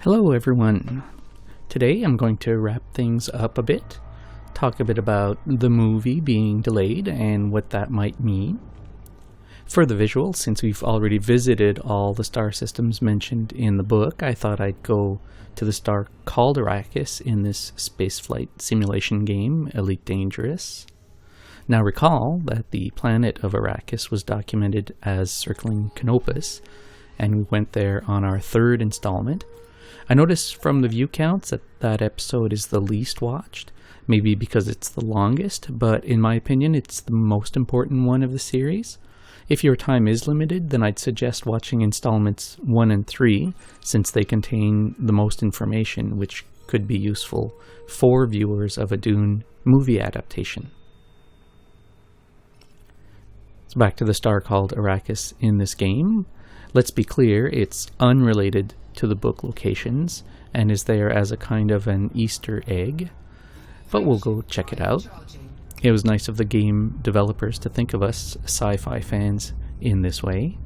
Hello everyone. Today I'm going to wrap things up a bit, talk a bit about the movie being delayed and what that might mean. For the visual, since we've already visited all the star systems mentioned in the book, I thought I'd go to the star called Arrakis in this spaceflight simulation game, Elite Dangerous. Now recall that the planet of Arrakis was documented as circling Canopus, and we went there on our third installment. I noticed from the view counts that that episode is the least watched, maybe because it's the longest, but in my opinion it's the most important one of the series. If your time is limited, then I'd suggest watching installments 1 and 3, since they contain the most information which could be useful for viewers of a Dune movie adaptation. So back to the star called Arrakis in this game. Let's be clear, it's unrelated to the book locations and is there as a kind of an Easter egg, but we'll go check it out. It was nice of the game developers to think of us sci-fi fans in this way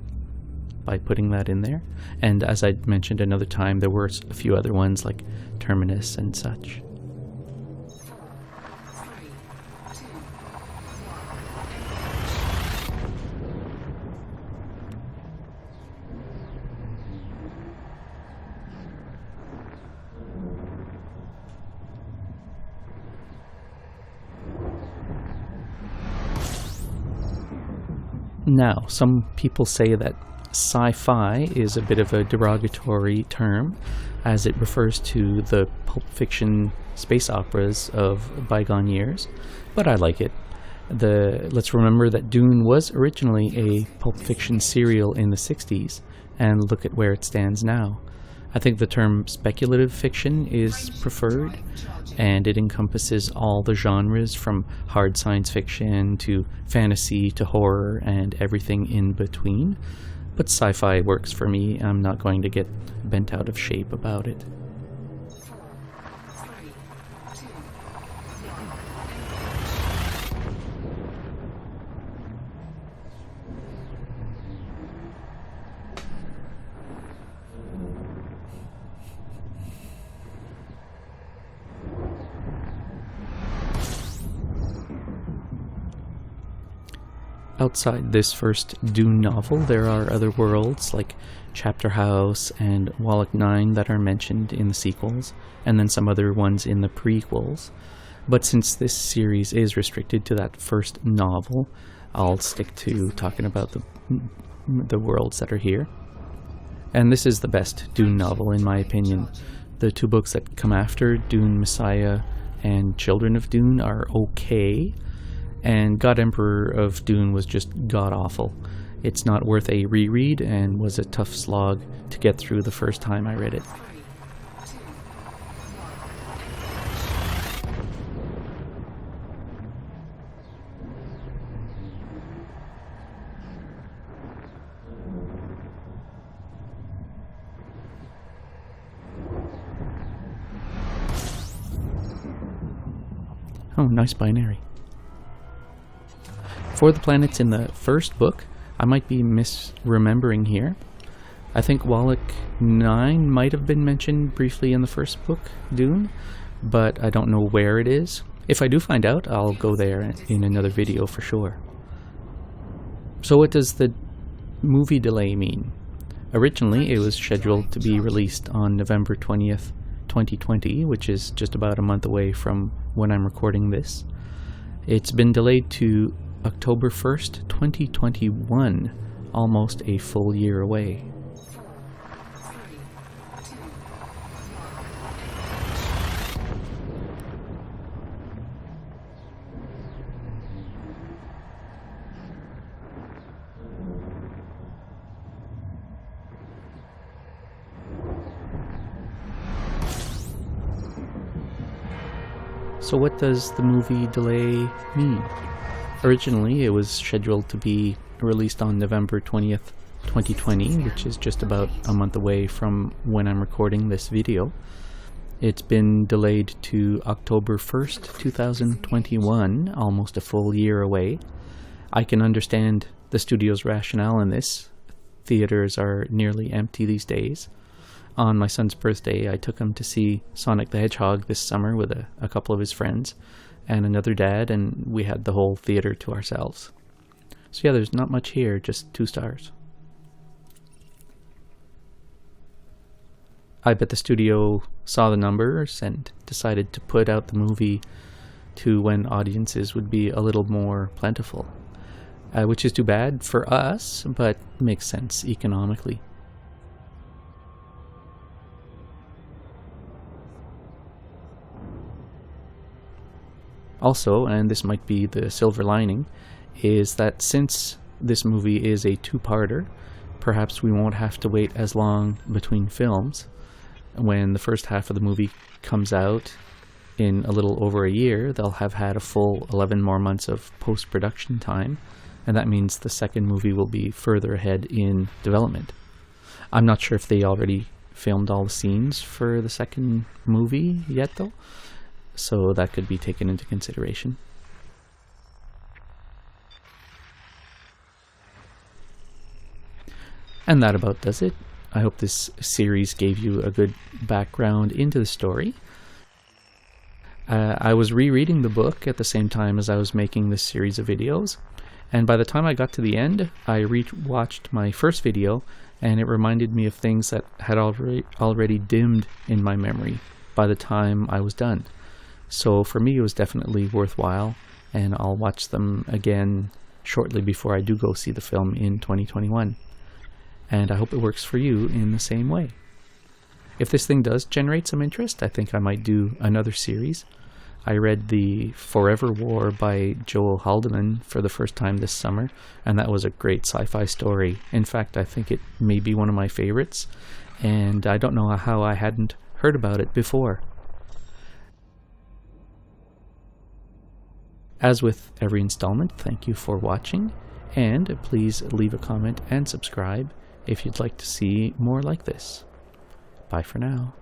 by putting that in there, and as I mentioned another time, there were a few other ones like Terminus and such. Now, some people say that sci-fi is a bit of a derogatory term, as it refers to the pulp fiction space operas of bygone years, but I like it. Let's remember that Dune was originally a pulp fiction serial in the 60s, and look at where it stands now. I think the term speculative fiction is preferred, and it encompasses all the genres from hard science fiction to fantasy to horror and everything in between. But sci-fi works for me. I'm not going to get bent out of shape about it. Outside this first Dune novel, there are other worlds like Chapter House and Wallach 9 that are mentioned in the sequels, and then some other ones in the prequels. But since this series is restricted to that first novel, I'll stick to talking about the worlds that are here. And this is the best Dune novel in my opinion. The two books that come after, Dune Messiah and Children of Dune, are okay, and God Emperor of Dune was just god-awful. It's not worth a reread and was a tough slog to get through the first time I read it. Oh, nice binary. For the planets in the first book, I might be misremembering here. I think Wallach 9 might have been mentioned briefly in the first book, Dune, but I don't know where it is. If I do find out, I'll go there in another video for sure. So what does the movie delay mean? Originally, it was scheduled to be released on November 20th, 2020, which is just about a month away from when I'm recording this. It's been delayed to October 1st, 2021, almost a full year away. So what does the movie delay mean? Originally, it was scheduled to be released on November 20th, 2020, which is just about a month away from when I'm recording this video. It's been delayed to October 1st, 2021, almost a full year away. I can understand the studio's rationale in this. Theaters are nearly empty these days. On my son's birthday, I took him to see Sonic the Hedgehog this summer with a couple of his friends and another dad, and we had the whole theater to ourselves. So yeah, there's not much here, just 2 stars. I bet the studio saw the numbers and decided to put out the movie to when audiences would be a little more plentiful, which is too bad for us, but makes sense economically. Also, and this might be the silver lining, is that since this movie is a 2-parter, perhaps we won't have to wait as long between films. When the first half of the movie comes out in a little over a year, they'll have had a full 11 more months of post-production time, and that means the second movie will be further ahead in development. I'm not sure if they already filmed all the scenes for the second movie yet, though, so that could be taken into consideration. And that about does it. I hope this series gave you a good background into the story. I was rereading the book at the same time as I was making this series of videos, and by the time I got to the end, I rewatched my first video, and it reminded me of things that had already dimmed in my memory by the time I was done. So for me, it was definitely worthwhile, and I'll watch them again shortly before I do go see the film in 2021. And I hope it works for you in the same way. If this thing does generate some interest, I think I might do another series. I read The Forever War by Joel Haldeman for the first time this summer, and that was a great sci-fi story. In fact, I think it may be one of my favorites, and I don't know how I hadn't heard about it before. As with every installment, thank you for watching, and please leave a comment and subscribe if you'd like to see more like this. Bye for now.